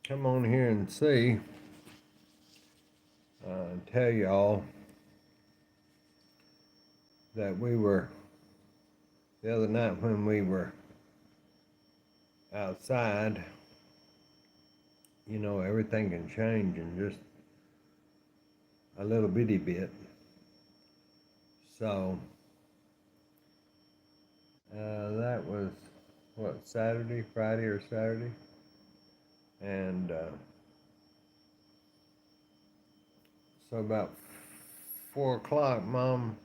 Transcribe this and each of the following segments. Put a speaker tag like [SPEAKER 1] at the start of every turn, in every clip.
[SPEAKER 1] come on here and see, tell y'all that we were, the other night when we were outside, everything can change in just a little bitty bit. So, that was, Saturday, Friday or Saturday? And so about 4 o'clock, Mom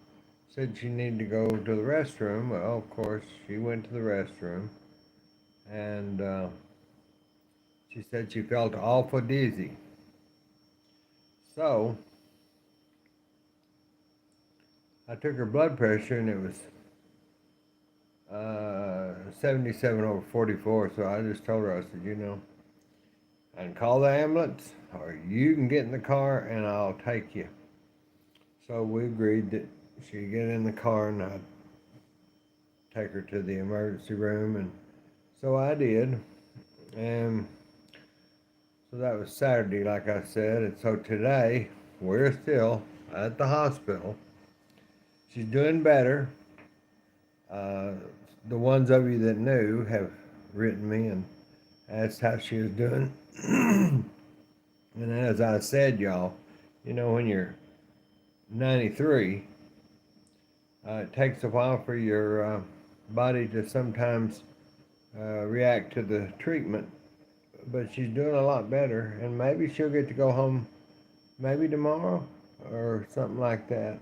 [SPEAKER 1] said she needed to go to the restroom. Well, of course, she went to the restroom, and she said she felt awful dizzy. So I took her blood pressure, and it was 77 over 44. So I just told her, I said, I can call the ambulance, or you can get in the car, and I'll take you. So we agreed that she'd get in the car, and I'd take her to the emergency room, and so I did. And so that was Saturday, like I said. And so today, we're still at the hospital. She's doing better. Uh, the ones of you that knew have written me and asked how she was doing. And as I said, y'all, when you're 93, it takes a while for your body to sometimes react to the treatment. But she's doing a lot better, and maybe she'll get to go home maybe tomorrow or something like that.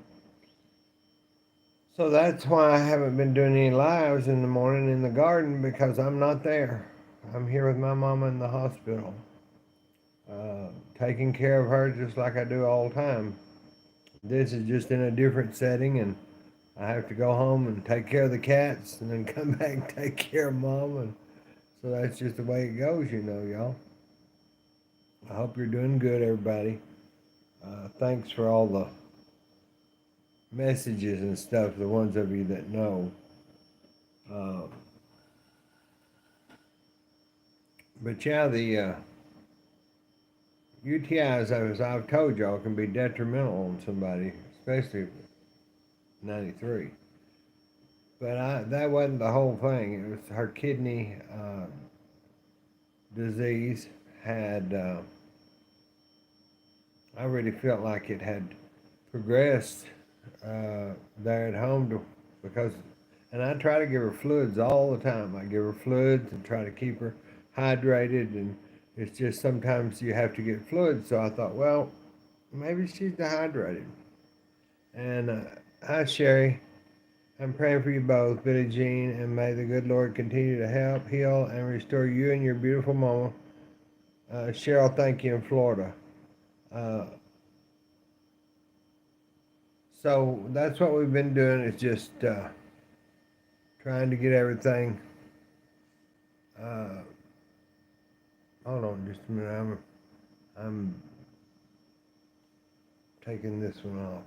[SPEAKER 1] So that's why I haven't been doing any lives in the morning in the garden, because I'm not there. I'm here with my mama in the hospital, taking care of her just like I do all the time. This is just in a different setting, and I have to go home and take care of the cats and then come back and take care of mom. And so that's just the way it goes, y'all. I hope you're doing good, everybody. Thanks for all the messages and stuff, the ones of you that know. Uh, but yeah, the UTIs, as I've told y'all, can be detrimental on somebody, especially 93. But that wasn't the whole thing. It was her kidney disease had. I really felt like it had progressed there at home because, and I try to give her fluids all the time. I give her fluids and try to keep her hydrated, and it's just sometimes you have to get fluids. So I thought, well, maybe she's dehydrated. And hi, Sherry. I'm praying for you both, Billie Jean, and may the good Lord continue to help, heal, and restore you and your beautiful mama. Cheryl, thank you in Florida. Uh, so that's what we've been doing, is just trying to get everything. Uh, hold on just a minute. I'm taking this one off.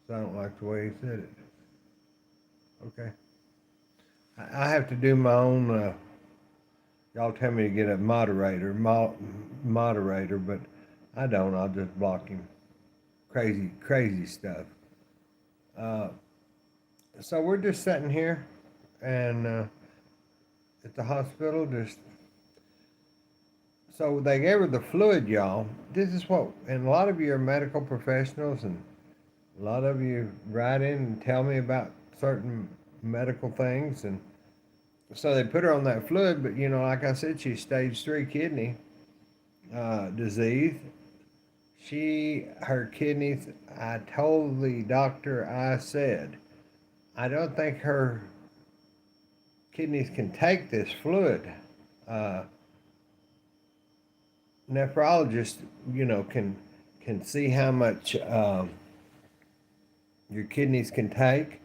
[SPEAKER 1] So I don't like the way he said it. Okay. I have to do my own. Y'all tell me to get a moderator, but I don't. I'll just block him. Crazy stuff. Uh, so we're just sitting here, and at the hospital, just so they gave her the fluid, y'all. This is what, and a lot of you are medical professionals, and a lot of you write in and tell me about certain medical things, and so they put her on that fluid. But like I said, she's stage 3 kidney disease. Her kidneys. I told the doctor. I said, I don't think her kidneys can take this fluid. Uh, Nephrologist, can see how much your kidneys can take.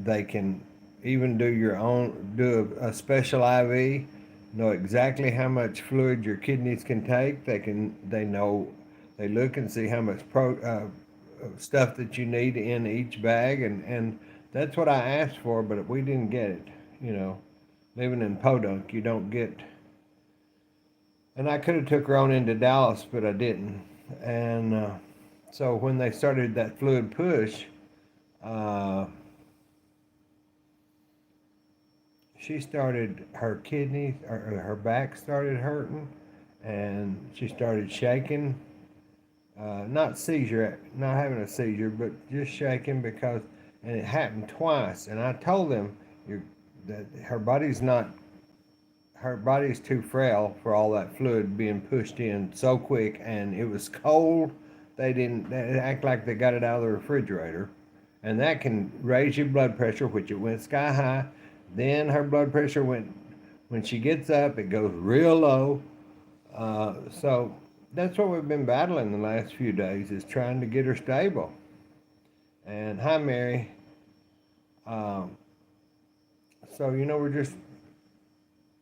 [SPEAKER 1] They can even do a special IV, know exactly how much fluid your kidneys can take. They look and see how much stuff that you need in each bag, and that's what I asked for, but we didn't get it. Living in Podunk, you don't get And I could have took her on into Dallas, but I didn't. And so when they started that fluid push, uh, she started, her kidneys, or her back started hurting, and she started shaking. Not seizure, not having a seizure, but just shaking because, and it happened twice. And I told them that her body's too frail for all that fluid being pushed in so quick, and it was cold. They act like they got it out of the refrigerator, and that can raise your blood pressure, which it went sky high. Then her blood pressure went, when she gets up, it goes real low. So that's what we've been battling the last few days, is trying to get her stable. And hi, Mary. Um, so we're just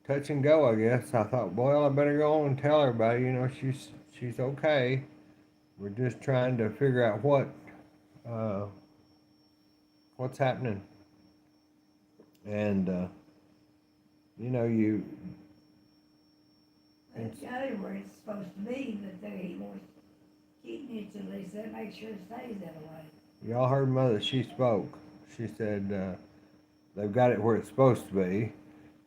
[SPEAKER 1] touch and go, I guess. I thought, well, I better go on and tell everybody, she's okay. We're just trying to figure out what's happening. And you.
[SPEAKER 2] That's the other where it's supposed to be, that they was keeping it till they said make sure it stays that way.
[SPEAKER 1] Y'all heard Mother, she spoke. She said they've got it where it's supposed to be,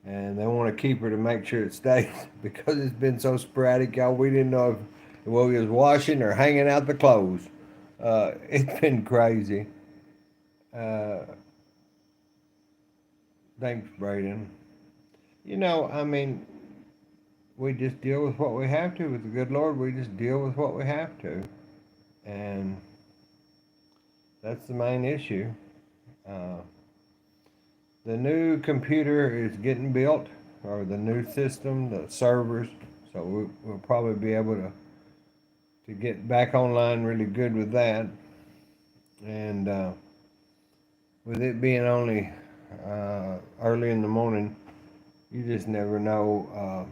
[SPEAKER 1] and they want to keep her to make sure it stays because it's been so sporadic, y'all. We didn't know if we was washing or hanging out the clothes. It's been crazy. Uh, Thanks, Braden. I mean, we just deal with what we have to. With the good Lord, we just deal with what we have to. And that's the main issue. The new computer is getting built, or the new system, the servers. So we'll probably be able to get back online really good with that. And with it being only early in the morning, you just never know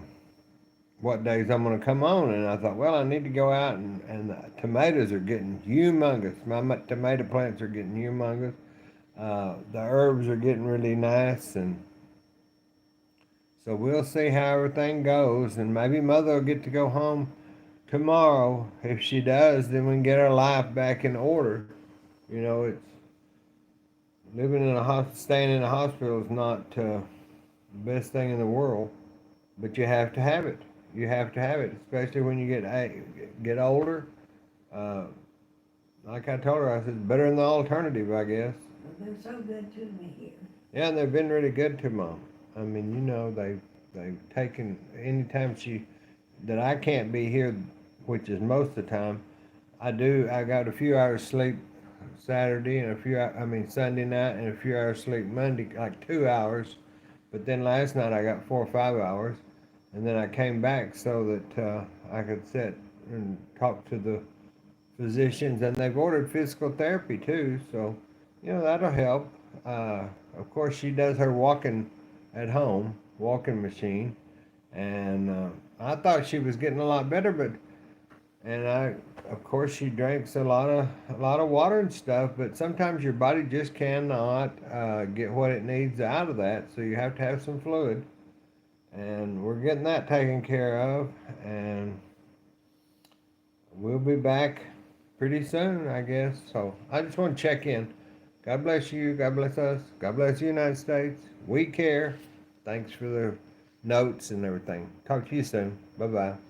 [SPEAKER 1] what days I'm going to come on. And I thought, well, I need to go out, and the tomatoes are getting humongous. My tomato plants are getting humongous. The herbs are getting really nice, and so we'll see how everything goes. And maybe Mother will get to go home tomorrow. If she does, then we can get our life back in order. It's living in staying in a hospital is not the best thing in the world, but you have to have it. You have to have it, especially when you get older. Uh, like I told her, I said, better than the alternative, I guess.
[SPEAKER 2] Well, they're so good to me here.
[SPEAKER 1] Yeah, and they've been really good to Mom. I mean, they've taken anytime that I can't be here, which is most of the time. I got a few hours sleep Saturday and Sunday night, and a few hours sleep Monday, like 2 hours. But then last night I got 4 or 5 hours, and then I came back so that I could sit and talk to the physicians, and they've ordered physical therapy too. So that'll help. Of course, she does her walking at home, walking machine, and I thought she was getting a lot better, of course, she drinks a lot of water and stuff, but sometimes your body just cannot get what it needs out of that, so you have to have some fluid, and we're getting that taken care of, and we'll be back pretty soon, I guess. So I just want to check in. God bless you. God bless us. God bless the United States. We care. Thanks for the notes and everything. Talk to you soon. Bye-bye.